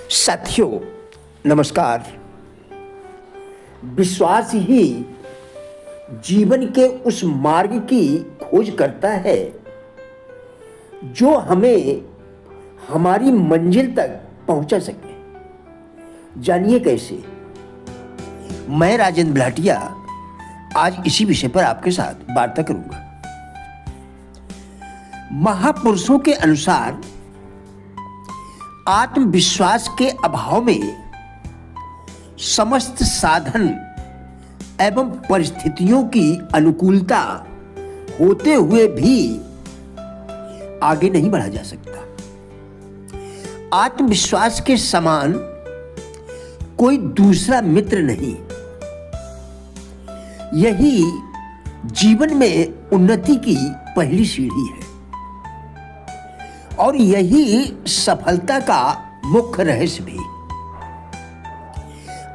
साथियों नमस्कार। विश्वास ही जीवन के उस मार्ग की खोज करता है जो हमें हमारी मंजिल तक पहुंचा सके। जानिए कैसे। मैं राजेंद्र भाटिया आज इसी विषय पर आपके साथ वार्ता करूंगा। महापुरुषों के अनुसार आत्मविश्वास के अभाव में समस्त साधन एवं परिस्थितियों की अनुकूलता होते हुए भी आगे नहीं बढ़ा जा सकता। आत्मविश्वास के समान कोई दूसरा मित्र नहीं। यही जीवन में उन्नति की पहली सीढ़ी है और यही सफलता का मुख्य रहस्य भी।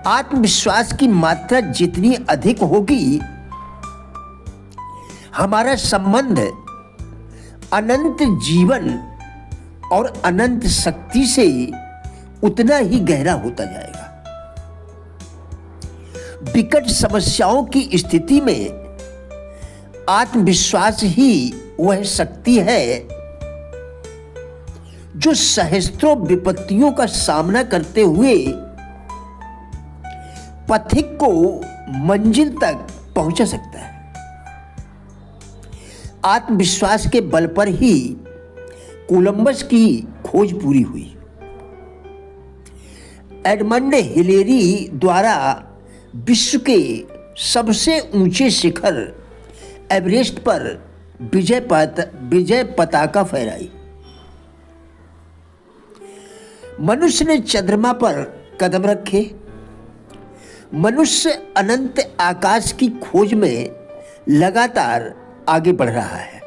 आत्मविश्वास की मात्रा जितनी अधिक होगी, हमारा संबंध अनंत जीवन और अनंत शक्ति से उतना ही गहरा होता जाएगा। विकट समस्याओं की स्थिति में आत्मविश्वास ही वह शक्ति है जो सहस्त्रों विपत्तियों का सामना करते हुए पथिक को मंजिल तक पहुंचा सकता है। आत्मविश्वास के बल पर ही कोलंबस की खोज पूरी हुई। एडमंड हिलेरी द्वारा विश्व के सबसे ऊंचे शिखर एवरेस्ट पर विजय पताका फहराई। मनुष्य ने चंद्रमा पर कदम रखे। मनुष्य अनंत आकाश की खोज में लगातार आगे बढ़ रहा है।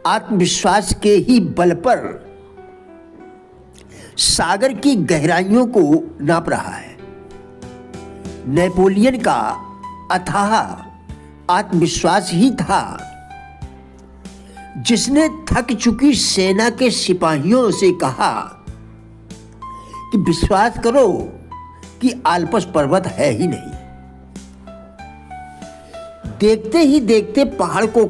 आत्मविश्वास के ही बल पर सागर की गहराइयों को नाप रहा है। नेपोलियन का अथाह आत्मविश्वास ही था जिसने थक चुकी सेना के सिपाहियों से कहा कि विश्वास करो कि आल्पस पर्वत है ही नहीं। देखते ही देखते पहाड़ को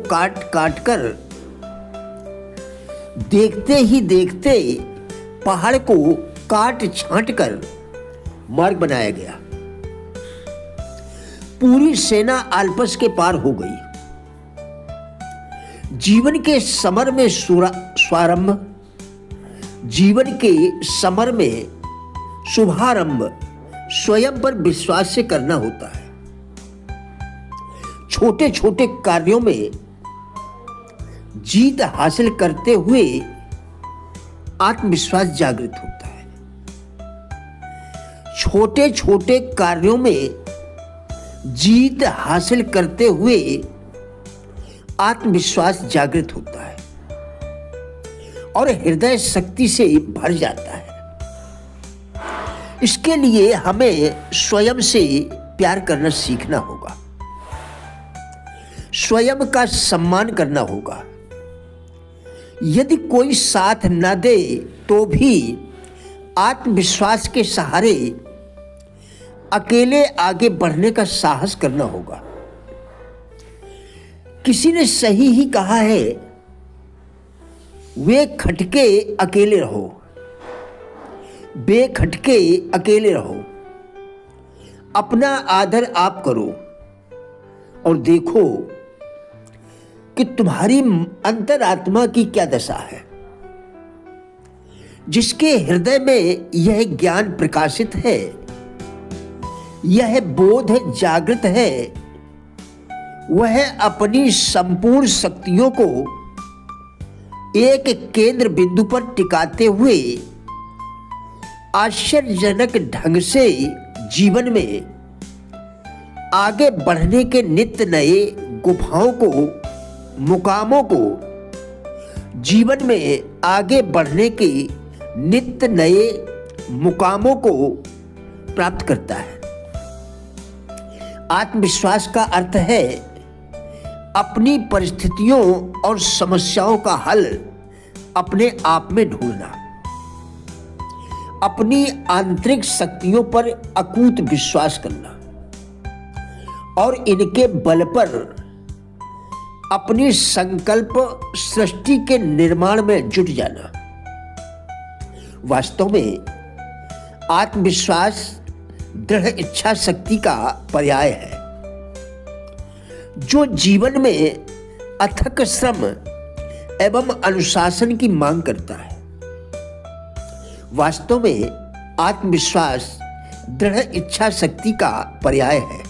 काट छांट कर मार्ग बनाया गया। पूरी सेना आल्पस के पार हो गई। जीवन के समर में शुभारंभ स्वयं पर विश्वास से करना होता है। छोटे छोटे कार्यों में जीत हासिल करते हुए आत्मविश्वास जागृत होता है। छोटे छोटे कार्यों में जीत हासिल करते हुए आत्मविश्वास जागृत होता है और हृदय शक्ति से भर जाता है। इसके लिए हमें स्वयं से प्यार करना सीखना होगा। स्वयं का सम्मान करना होगा। यदि कोई साथ न दे तो भी आत्मविश्वास के सहारे अकेले आगे बढ़ने का साहस करना होगा। किसी ने सही ही कहा है, बेखटके अकेले रहो। अपना आदर आप करो और देखो कि तुम्हारी अंतरात्मा की क्या दशा है। जिसके हृदय में यह ज्ञान प्रकाशित है, यह बोध जागृत है, वह अपनी संपूर्ण शक्तियों को एक केंद्र बिंदु पर टिकाते हुए आश्चर्यजनक ढंग से जीवन में आगे बढ़ने के नित्य नए मुकामों को जीवन में आगे बढ़ने के नित्य नए मुकामों को प्राप्त करता है। आत्मविश्वास का अर्थ है अपनी परिस्थितियों और समस्याओं का हल अपने आप में ढूंढना। अपनी आंतरिक शक्तियों पर अकूत विश्वास करना और इनके बल पर अपनी संकल्प सृष्टि के निर्माण में जुट जाना। वास्तव में आत्मविश्वास दृढ़ इच्छा शक्ति का पर्याय है, जो जीवन में अथक श्रम एवं अनुशासन की मांग करता है। वास्तव में आत्मविश्वास दृढ़ इच्छा शक्ति का पर्याय है,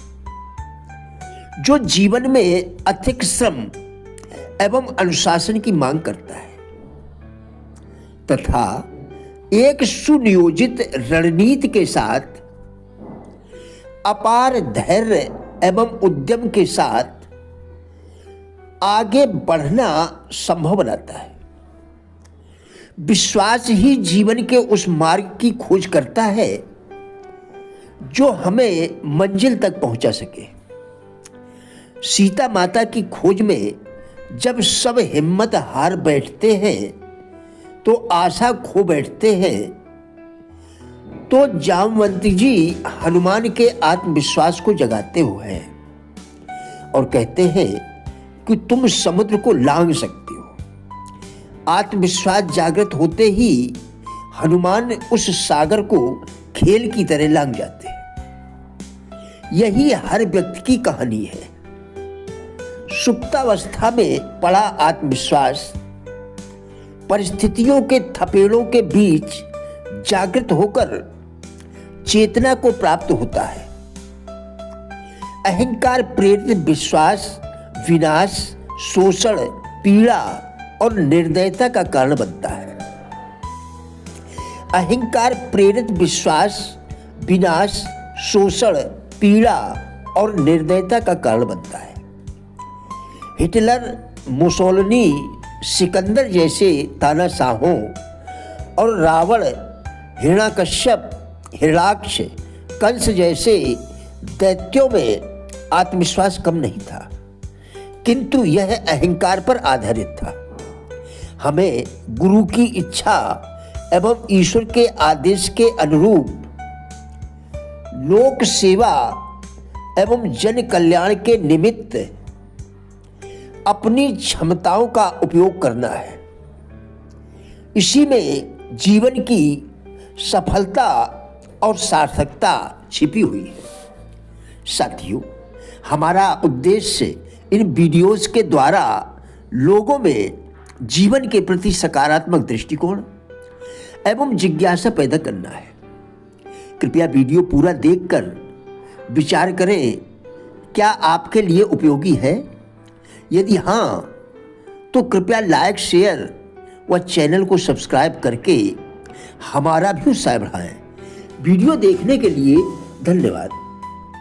जो जीवन में अथक श्रम एवं अनुशासन की मांग करता है तथा एक सुनियोजित रणनीति के साथ अपार धैर्य एवं उद्यम के साथ आगे बढ़ना संभव बनाता है। विश्वास ही जीवन के उस मार्ग की खोज करता है जो हमें मंजिल तक पहुंचा सके। सीता माता की खोज में जब सब हिम्मत हार बैठते हैं तो आशा खो बैठते हैं, तो जामवंती जी हनुमान के आत्मविश्वास को जगाते हुए हैं और कहते हैं कि तुम समुद्र को लांघ सकते हो। आत्मविश्वास जागृत होते ही हनुमान उस सागर को खेल की तरह लांघ जाते हैं। यही हर व्यक्ति की कहानी है। सुप्तावस्था में पड़ा आत्मविश्वास परिस्थितियों के थपेड़ों के बीच जागृत होकर चेतना को प्राप्त होता है। अहंकार प्रेरित विश्वास विनाश, शोषण, पीड़ा और निर्दयता का कारण बनता है। अहंकार प्रेरित विश्वास विनाश, शोषण, पीड़ा और निर्दयता का कारण बनता है। हिटलर, मुसोलिनी, सिकंदर जैसे तानाशाहों और रावण, हिरण्यकश्यप, हिरणाक्ष, कंस जैसे दैत्यों में आत्मविश्वास कम नहीं था, किंतु यह अहंकार पर आधारित था। हमें गुरु की इच्छा एवं ईश्वर के आदेश के अनुरूप लोक सेवा एवं जन कल्याण के निमित्त अपनी क्षमताओं का उपयोग करना है। इसी में जीवन की सफलता और सार्थकता छिपी हुई है। साथियों, हमारा उद्देश्य इन वीडियोस के द्वारा लोगों में जीवन के प्रति सकारात्मक दृष्टिकोण एवं जिज्ञासा पैदा करना है। कृपया वीडियो पूरा देखकर विचार करें, क्या आपके लिए उपयोगी है? यदि हाँ, तो कृपया लाइक, शेयर व चैनल को सब्सक्राइब करके हमारा भी उत्साह बढ़ाएं। वीडियो देखने के लिए धन्यवाद।